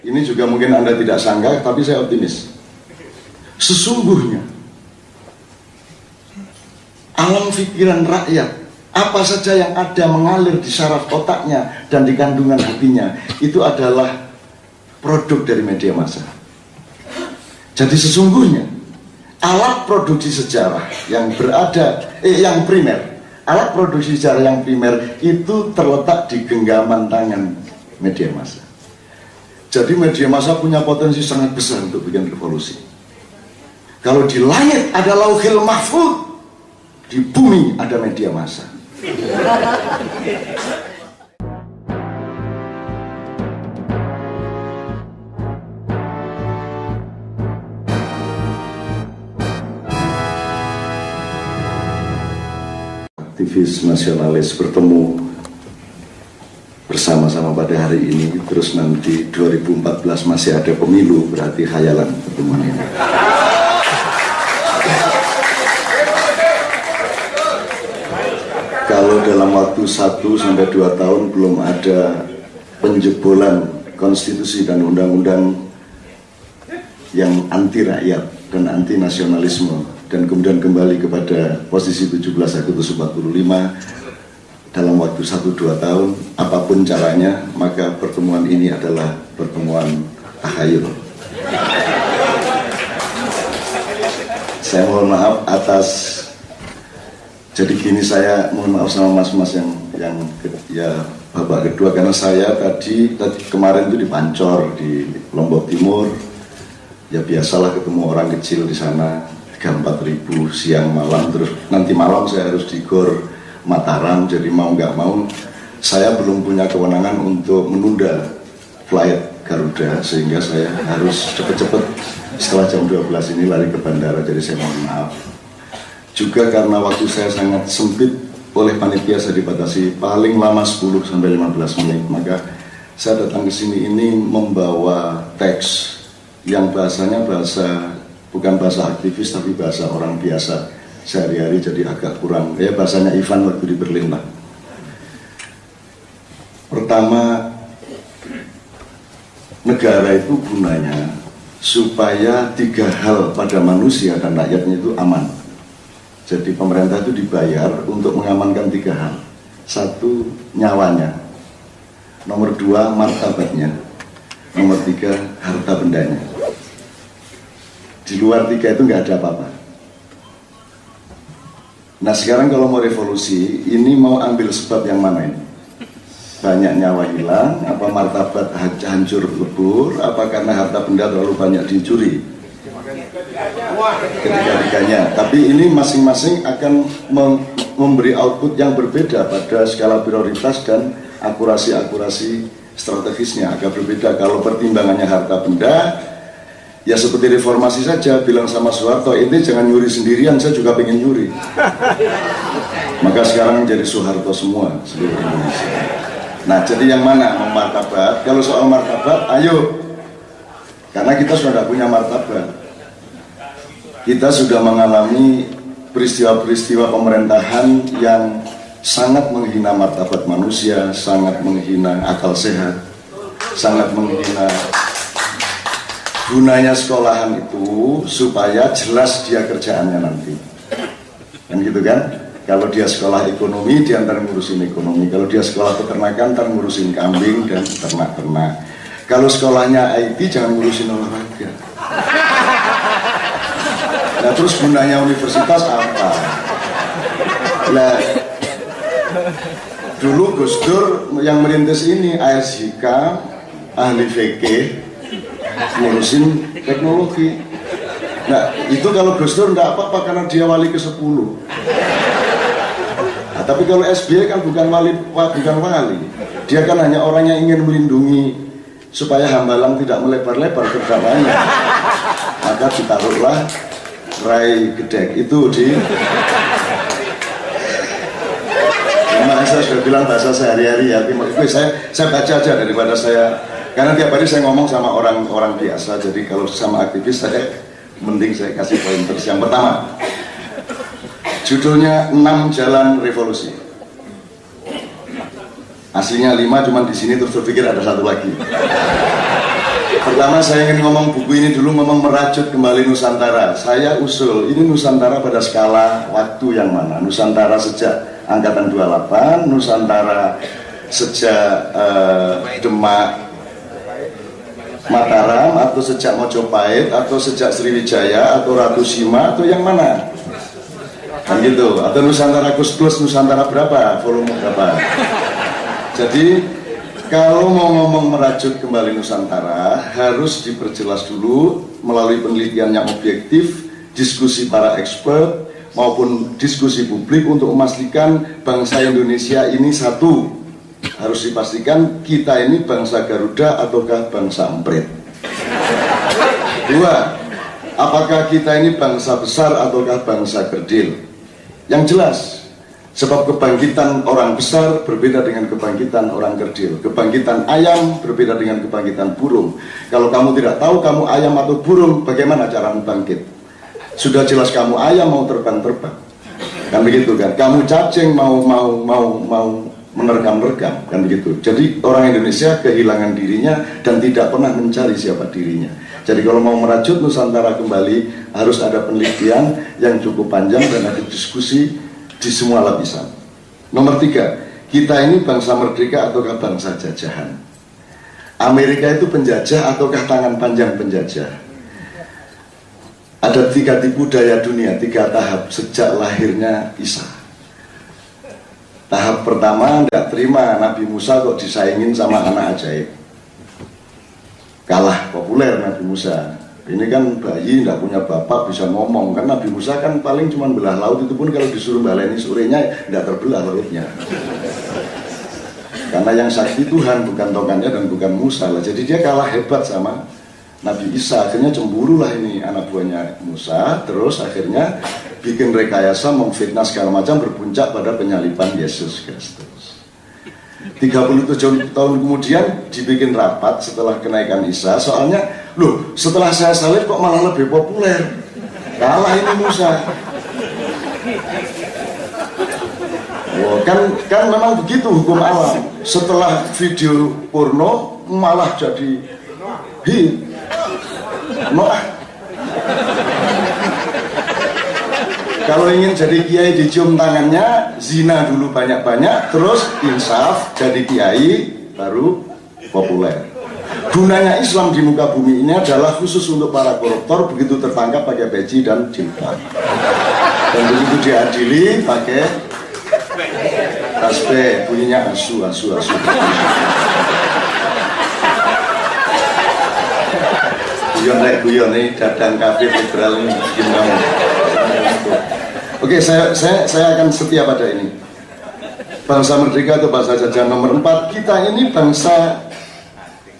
Ini juga mungkin Anda tidak sangka, tapi saya optimis. Sesungguhnya alam pikiran rakyat, apa saja yang ada mengalir di saraf otaknya dan di kandungan hatinya, itu adalah produk dari media massa. Jadi sesungguhnya alat produksi sejarah yang yang primer, alat produksi sejarah yang primer itu terletak di genggaman tangan media massa. Jadi media massa punya potensi sangat besar untuk bikin revolusi. Kalau di langit ada lauhil mahfuz, di bumi ada media massa. Aktivis nasionalis bertemu bersama-sama pada hari ini, terus nanti 2014 masih ada pemilu, berarti khayalan pertemuan ini. Kalau dalam waktu 1-2 tahun belum ada penjebolan konstitusi dan undang-undang yang anti rakyat dan anti nasionalisme, dan kemudian kembali kepada posisi 17 Agustus 45 dalam waktu 1-2 tahun, apapun caranya, maka pertemuan ini adalah pertemuan takhayul. Saya mohon maaf atas, jadi gini, saya mohon maaf sama mas-mas yang ya babak kedua, karena saya tadi kemarin itu di Pancor di Lombok Timur, ya biasalah ketemu orang kecil di sana, 3-4 ribu siang malam, terus nanti malam saya harus di Gor Mataram, jadi mau nggak mau saya belum punya kewenangan untuk menunda flight Garuda, sehingga saya harus cepet-cepet setelah jam 12 ini lari ke bandara, jadi saya mohon maaf. Juga karena waktu saya sangat sempit, oleh panitia saya dibatasi paling lama 10-15 menit, maka saya datang ke sini ini membawa teks yang bahasanya bukan bahasa aktivis tapi bahasa orang biasa sehari-hari, jadi agak kurang, ya bahasanya Ivan waktu di Berlin lah. Pertama, negara itu gunanya supaya 3 hal pada manusia dan rakyatnya itu aman. Jadi pemerintah itu dibayar untuk mengamankan 3 hal. 1, nyawanya. Nomor 2, martabatnya. Nomor 3, harta bendanya. Di luar 3 itu nggak ada apa-apa. Nah sekarang kalau mau revolusi, ini mau ambil sebab yang mana ini? Banyak nyawa hilang, apa martabat hancur lebur, apa karena harta benda terlalu banyak dicuri? Ketiga-tiganya. Tapi ini masing-masing akan memberi output yang berbeda pada skala prioritas dan akurasi strategisnya agak berbeda. Kalau pertimbangannya harta benda, ya seperti reformasi saja, bilang sama Soeharto, ini jangan nyuri sendirian, saya juga pengen nyuri. Maka sekarang jadi Soeharto semua seluruh Indonesia. Nah jadi yang mana martabat? Kalau soal martabat, ayo, karena kita sudah tidak punya martabat. Kita sudah mengalami peristiwa-peristiwa pemerintahan yang sangat menghina martabat manusia, sangat menghina akal sehat, sangat menghina. Gunanya sekolahan itu supaya jelas dia kerjaannya nanti, kan gitu kan? Kalau dia sekolah ekonomi, dia ntar ngurusin ekonomi. Kalau dia sekolah peternakan, ntar ngurusin kambing dan ternak-ternak. Kalau sekolahnya IT, jangan ngurusin olahraga. Nah terus gunanya universitas apa? Nah dulu Gus Dur yang merintis ini, ASIK, ahli fikih, ngurusin teknologi. Nah itu kalau Gus Dur enggak apa-apa karena dia wali ke-10. Nah, tapi kalau SBY kan bukan wali, dia kan hanya orang yang ingin melindungi supaya hambalang tidak melebar-lebar kerjanya. Maka ditaruhlah Rai Gedek itu di. Memang saya sudah bilang bahasa sehari-hari ya. Saya baca aja daripada saya. Karena tiap hari saya ngomong sama orang-orang biasa, jadi kalau sama aktivis saya mending saya kasih pointers. Yang pertama, judulnya 6 Jalan Revolusi. Aslinya 5, cuman di sini terus berpikir ada 1 lagi. Pertama saya ingin ngomong buku ini dulu, ngomong merajut kembali Nusantara. Saya usul, ini Nusantara pada skala waktu yang mana? Nusantara sejak Angkatan 28, Nusantara sejak Demak Mataram, atau sejak Mojopahit, atau sejak Sriwijaya, atau Ratu Sima, atau yang mana? Kan gitu, atau Nusantara Kus-Plus, Nusantara berapa, volume berapa? Jadi kalau mau ngomong merajut kembali Nusantara, harus diperjelas dulu melalui penelitian yang objektif, diskusi para expert, maupun diskusi publik untuk memastikan bangsa Indonesia ini satu. Harus dipastikan kita ini bangsa Garuda ataukah bangsa Emprit. Dua, apakah kita ini bangsa besar ataukah bangsa kerdil? Yang jelas, sebab kebangkitan orang besar berbeda dengan kebangkitan orang kerdil. Kebangkitan ayam berbeda dengan kebangkitan burung. Kalau kamu tidak tahu kamu ayam atau burung, bagaimana cara bangkit? Sudah jelas kamu ayam mau terbang-terbang. Kan begitu kan? Kamu cacing mau menerkam-nerkam, kan begitu. Jadi orang Indonesia kehilangan dirinya dan tidak pernah mencari siapa dirinya. Jadi kalau mau merajut Nusantara kembali, harus ada penelitian yang cukup panjang dan ada diskusi di semua lapisan. Nomor 3, kita ini bangsa merdeka ataukah bangsa jajahan? Amerika itu penjajah ataukah tangan panjang penjajah? Ada 3 tipu daya dunia, 3 tahap sejak lahirnya Isa. Tahap pertama, tidak terima Nabi Musa kok disaingin sama anak ajaib. Kalah populer Nabi Musa. Ini kan bayi tidak punya bapak bisa ngomong, kan Nabi Musa kan paling cuma belah laut, itu pun kalau disuruh baleni sorenya tidak terbelah lautnya. Karena yang sakti Tuhan, bukan tongkatnya dan bukan Musa lah. Jadi dia kalah hebat sama Nabi Isa. Akhirnya cemburu lah ini anak buahnya Musa. Terus akhirnya bikin rekayasa, memfitnah segala macam, berpuncak pada penyaliban Yesus Kristus. 37 tahun kemudian dibikin rapat setelah kenaikan Isa. Soalnya, loh setelah saya salib kok malah lebih populer. Kalah ini Musa. Oh, kan memang begitu hukum alam. Setelah video porno malah jadi hit. Kalau ingin jadi kiai dicium tangannya, zina dulu banyak-banyak, terus insaf jadi kiai baru populer. Gunanya Islam di muka bumi ini adalah khusus untuk para koruptor, begitu tertangkap pakai peci dan jilbab. Dan begitu diadili pakai tasbih, bunyinya asu. Guyon nih dadang kafir liberal ini bikin kamu. Oke, saya akan setia pada ini. Bangsa merdeka atau bangsa jajahan. Nomor 4, kita ini bangsa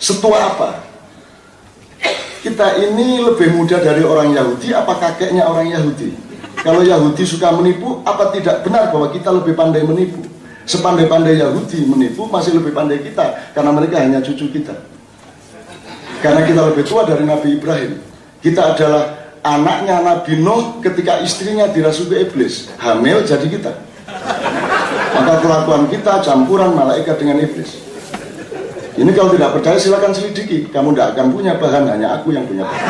setua apa? Kita ini lebih muda dari orang Yahudi, apa kakeknya orang Yahudi? Kalau Yahudi suka menipu, apa tidak benar bahwa kita lebih pandai menipu? Sepandai-pandai Yahudi menipu, masih lebih pandai kita, karena mereka hanya cucu kita. Karena kita lebih tua dari Nabi Ibrahim. Kita adalah anaknya Nabi Nuh ketika istrinya dirasuki iblis. Hamil jadi kita. Maka kelakuan kita campuran malaikat dengan iblis. Ini kalau tidak percaya silakan selidiki. Kamu tidak akan punya bahan, hanya aku yang punya bahan.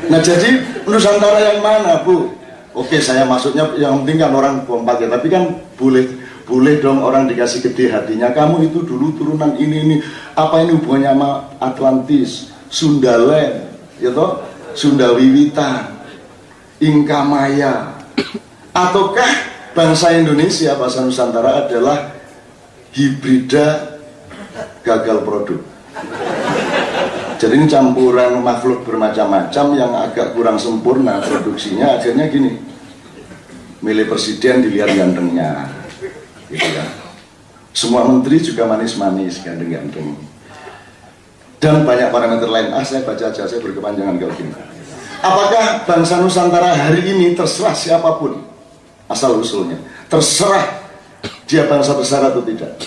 Nah jadi Nusantara yang mana, Bu? Oke, saya maksudnya yang penting kan orang kompak ya, tapi kan boleh dong orang dikasih gede hatinya. Kamu itu dulu turunan ini. Apa ini hubungannya sama Atlantis, Sundaland, ya toh? Sundawiwitan, Inkamaya. Ataukah bangsa Indonesia, bangsa Nusantara adalah hibrida gagal produk? Jadi ini campuran makhluk bermacam-macam yang agak kurang sempurna produksinya. Akhirnya gini, milih presiden dilihat gantengnya, gitu kan. Semua menteri juga manis-manis, ganteng-ganteng. Dan banyak parameter lain. Saya baca aja, saya berkepanjangan kalau gini. Apakah bangsa Nusantara hari ini terserah siapapun asal usulnya, terserah dia bangsa besar atau tidak?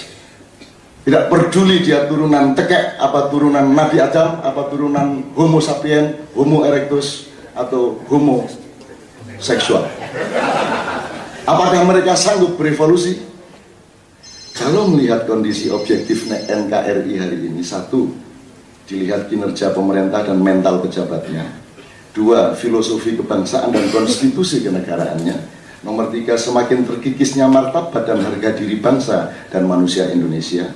Tidak peduli dia turunan tekek, apa turunan Nabi Adam, apa turunan Homo sapien, Homo erectus, atau Homo seksual. Apakah mereka sanggup berevolusi? Kalau melihat kondisi objektif NKRI hari ini, satu, dilihat kinerja pemerintah dan mental pejabatnya. Dua, filosofi kebangsaan dan konstitusi kenegaraannya. Nomor tiga, semakin terkikisnya martabat dan harga diri bangsa dan manusia Indonesia.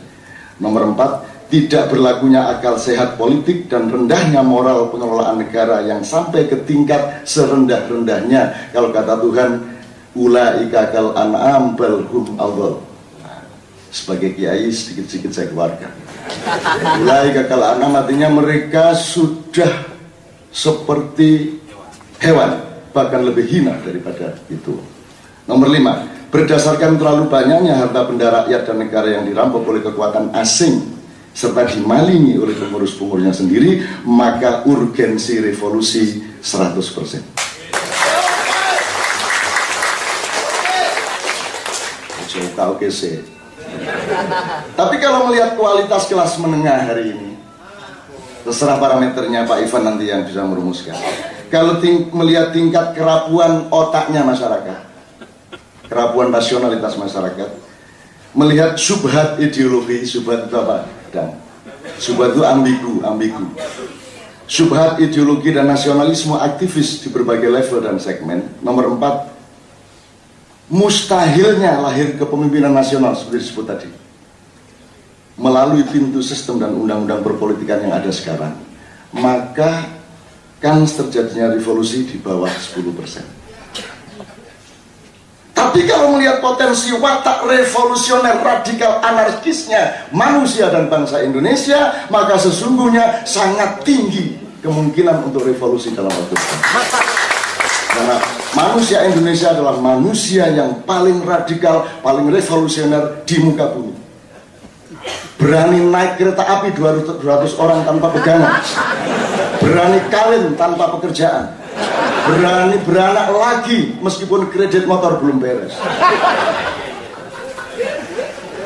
Nomor empat, tidak berlakunya akal sehat politik dan rendahnya moral pengelolaan negara yang sampai ke tingkat serendah-rendahnya. Kalau kata Tuhan, ulaika kal an'am bal hum adall. Sebagai kiai sedikit-sedikit saya keluarkan. Ulaika kal an'am artinya mereka sudah seperti hewan, bahkan lebih hina daripada itu. Nomor 5, berdasarkan terlalu banyaknya harta benda rakyat dan negara yang dirampok oleh kekuatan asing serta dimalingi oleh pengurus-pengurusnya sendiri, maka urgensi revolusi 100%. Oke sih. Tapi kalau melihat kualitas kelas menengah hari ini, terserah parameternya Pak Ivan nanti yang bisa merumuskan. Kalau melihat tingkat kerapuan otaknya masyarakat, kerapuan rasionalitas masyarakat, melihat subhat ideologi, subhat itu apa? Dan subhat itu ambigu. Subhat ideologi dan nasionalisme aktivis di berbagai level dan segmen. Nomor 4, mustahilnya lahir kepemimpinan nasional seperti disebut tadi melalui pintu sistem dan undang-undang perpolitikan yang ada sekarang, maka kans terjadinya revolusi di bawah 10%. Tapi kalau melihat potensi watak revolusioner radikal anarkisnya manusia dan bangsa Indonesia, maka sesungguhnya sangat tinggi kemungkinan untuk revolusi dalam waktu dekat. Karena manusia Indonesia adalah manusia yang paling radikal, paling revolusioner di muka bumi. Berani naik kereta api 200 orang tanpa pegangan, berani kawin tanpa pekerjaan, berani beranak lagi meskipun kredit motor belum beres.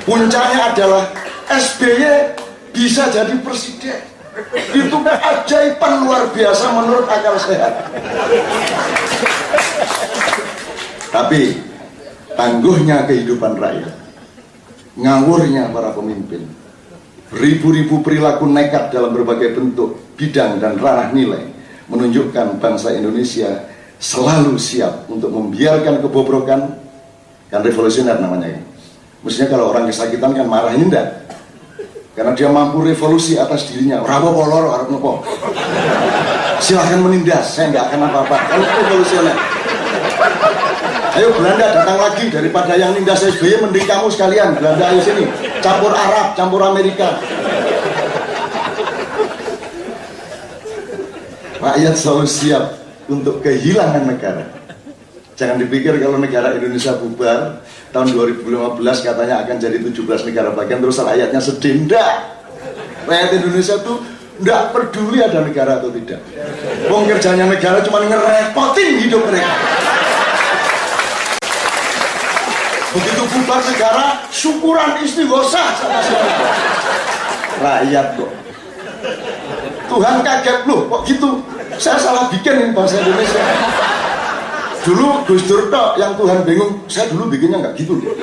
Puncaknya adalah SBY bisa jadi presiden. Itu keajaiban luar biasa menurut akal sehat. Tapi tangguhnya kehidupan rakyat, ngawurnya para pemimpin, ribu-ribu perilaku nekat dalam berbagai bentuk, bidang dan ranah nilai menunjukkan bangsa Indonesia selalu siap untuk membiarkan kebobrokan. Kan revolusioner namanya ya. Mestinya kalau orang kesakitan kan marahin enggak, karena dia mampu revolusi atas dirinya. Rawa polor harap nopo, silahkan menindas, saya nggak akan apa-apa. Kalau revolusioner, ayo Belanda datang lagi, daripada yang nindas SBY mending kamu sekalian Belanda, ayo sini, campur Arab, campur Amerika. Rakyat selalu siap untuk kehilangan negara. Jangan dipikir kalau negara Indonesia bubar tahun 2015 katanya akan jadi 17 negara bagian terus rakyatnya sedih. Enggak. Rakyat Indonesia tuh enggak peduli ada negara atau tidak. Wong kerjanya negara cuma ngerepotin hidup mereka. Begitu bubar negara, syukuran istighosah sama siapa. Rakyat kok. Tuhan kaget, loh kok gitu. Saya salah bikin ini bahasa Indonesia. Dulu Gus Dur yang Tuhan bingung, saya dulu bikinnya nggak gitu loh.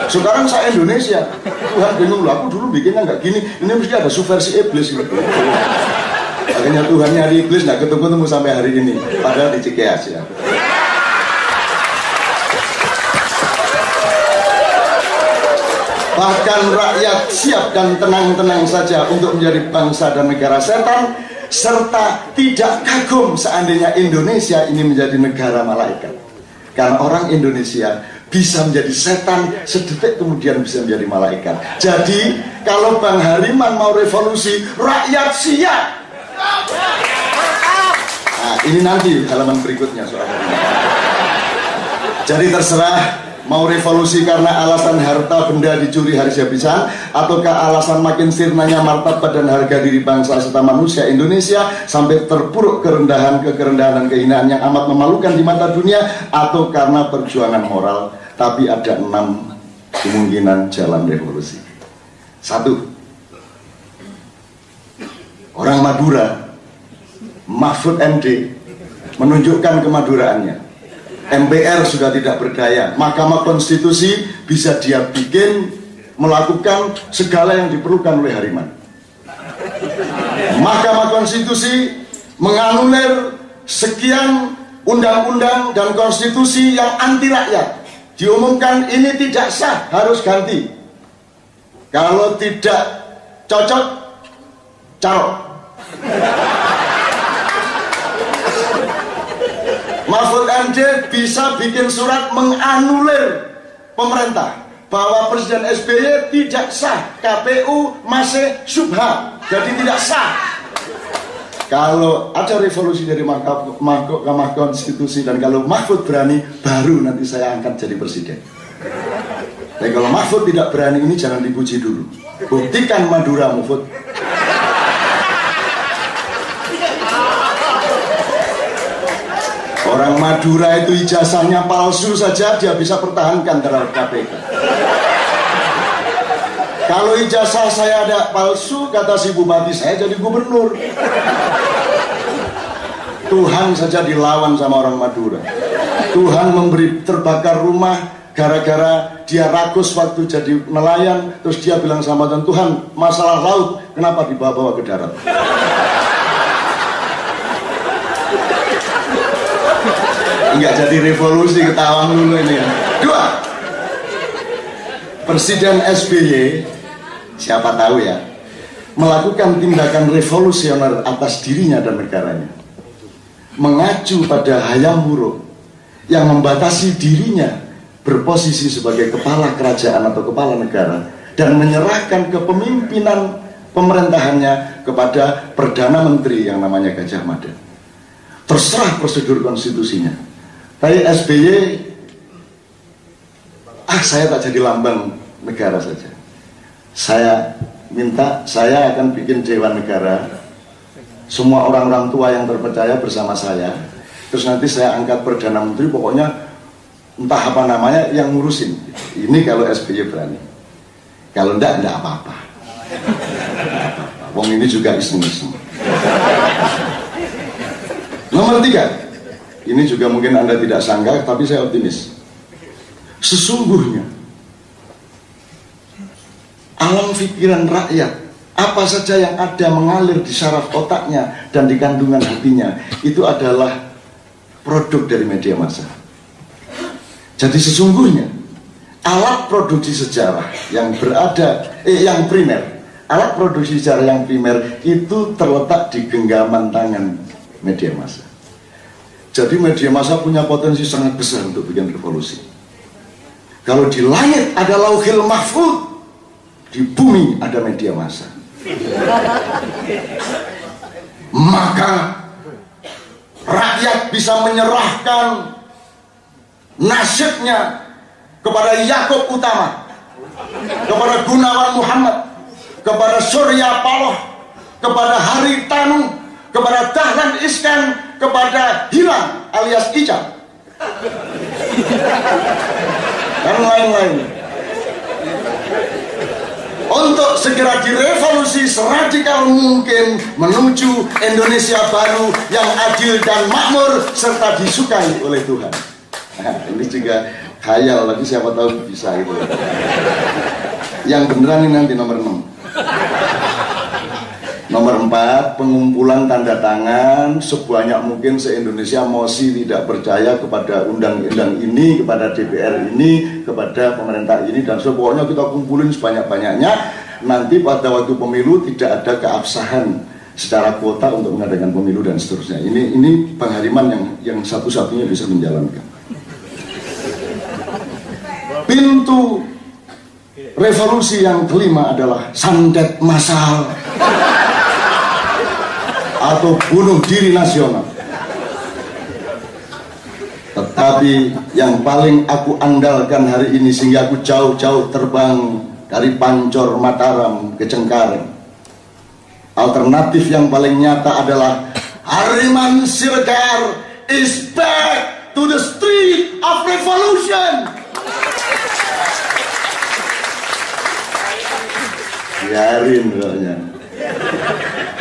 Sekarang saya Indonesia, Tuhan bingung loh, aku dulu bikinnya nggak gini. Ini mesti ada subversi iblis gitu. Akhirnya Tuhan nyari iblis nggak ketemu sampai hari ini. Padahal di Cikeas ya. Bahkan rakyat siap dan tenang-tenang saja untuk menjadi bangsa dan negara setan, serta tidak kagum seandainya Indonesia ini menjadi negara malaikat. Karena orang Indonesia bisa menjadi setan, sedetik kemudian bisa menjadi malaikat. Jadi kalau Bang Hariman mau revolusi, rakyat siap. Nah ini nanti halaman berikutnya soalnya. Jadi terserah mau revolusi karena alasan harta benda dicuri habis-habisan, ataukah alasan makin sirnanya martabat dan harga diri bangsa serta manusia Indonesia sampai terpuruk kerendahan dan kehinaan yang amat memalukan di mata dunia, atau karena perjuangan moral. Tapi ada 6 kemungkinan jalan revolusi. 1. Orang Madura, Mahfud MD, menunjukkan kemaduraannya. MPR sudah tidak berdaya, Mahkamah Konstitusi bisa dia bikin melakukan segala yang diperlukan oleh Hariman. Mahkamah Konstitusi menganulir sekian undang-undang dan konstitusi yang anti rakyat. Diumumkan ini tidak sah, harus ganti. Kalau tidak cocok, carok. Mahfud MD bisa bikin surat menganulir pemerintah bahwa Presiden SBY tidak sah, KPU masih syubhat, jadi tidak sah. Kalau ada revolusi dari Mahkamah Konstitusi dan kalau Mahfud berani, baru nanti saya angkat jadi presiden. Tapi kalau Mahfud tidak berani, ini jangan dipuji dulu. Buktikan Madura, Mahfud. Orang Madura itu ijazahnya palsu saja dia bisa pertahankan terhadap KPK. Kalau ijazah saya ada palsu, kata si bupati, saya jadi gubernur. Tuhan saja dilawan sama orang Madura. Tuhan memberi terbakar rumah gara-gara dia rakus waktu jadi nelayan. Terus dia bilang sama Tuhan, masalah laut kenapa dibawa-bawa ke darat? Enggak jadi revolusi, ketawa dulu ini ya. Dua, Presiden SBY, siapa tahu ya, melakukan tindakan revolusioner atas dirinya dan negaranya, mengacu pada hayam buruk yang membatasi dirinya berposisi sebagai kepala kerajaan atau kepala negara dan menyerahkan kepemimpinan pemerintahannya kepada Perdana Menteri yang namanya Gajah Mada. Terserah prosedur konstitusinya. Tapi SBY, saya tak jadi lambang negara saja. Saya minta, saya akan bikin Dewan Negara, semua orang-orang tua yang terpercaya bersama saya. Terus nanti saya angkat Perdana Menteri, pokoknya entah apa namanya yang ngurusin. Ini kalau SBY berani. Kalau enggak apa-apa. Wong ini juga iseng-iseng. Nomor 3. Ini juga mungkin Anda tidak sangka, tapi saya optimis. Sesungguhnya alam pikiran rakyat, apa saja yang ada mengalir di saraf otaknya dan di kandungan hatinya, itu adalah produk dari media massa. Jadi sesungguhnya alat produksi sejarah yang yang primer, alat produksi sejarah yang primer itu terletak di genggaman tangan media massa. Jadi media massa punya potensi sangat besar untuk bikin revolusi. Kalau di langit ada Lauhil Mahfud, di bumi ada media massa. Maka rakyat bisa menyerahkan nasibnya kepada Yakub Utama, kepada Gunawan Muhammad, kepada Surya Paloh, kepada Haritanu, kepada Dahlan Iskan, kepada Hilang alias Ica, dan lain-lain, untuk segera direvolusi seradikal mungkin menuju Indonesia baru yang adil dan makmur serta disukai oleh Tuhan. Nah, ini juga khayal, lagi siapa tahu bisa itu. Yang beneran ini nanti nomor 6. Nomor 4, pengumpulan tanda tangan sebanyak mungkin se-Indonesia mosi tidak percaya kepada undang-undang ini, kepada DPR ini, kepada pemerintah ini, dan pokoknya kita kumpulin sebanyak-banyaknya. Nanti pada waktu pemilu tidak ada keabsahan secara kuota untuk mengadakan pemilu dan seterusnya. Ini Bang Hariman yang satu-satunya bisa menjalankan. Pintu revolusi yang kelima adalah sandet massal atau bunuh diri nasional. Tetapi yang paling aku andalkan hari ini, sehingga aku jauh-jauh terbang dari Pancor Mataram ke Cengkareng, alternatif yang paling nyata adalah Hariman Siregar is back to the street of revolution. Biarin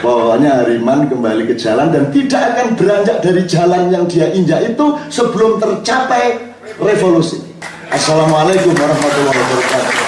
pokoknya Hariman kembali ke jalan dan tidak akan beranjak dari jalan yang dia injak itu sebelum tercapai revolusi. Assalamualaikum warahmatullahi wabarakatuh.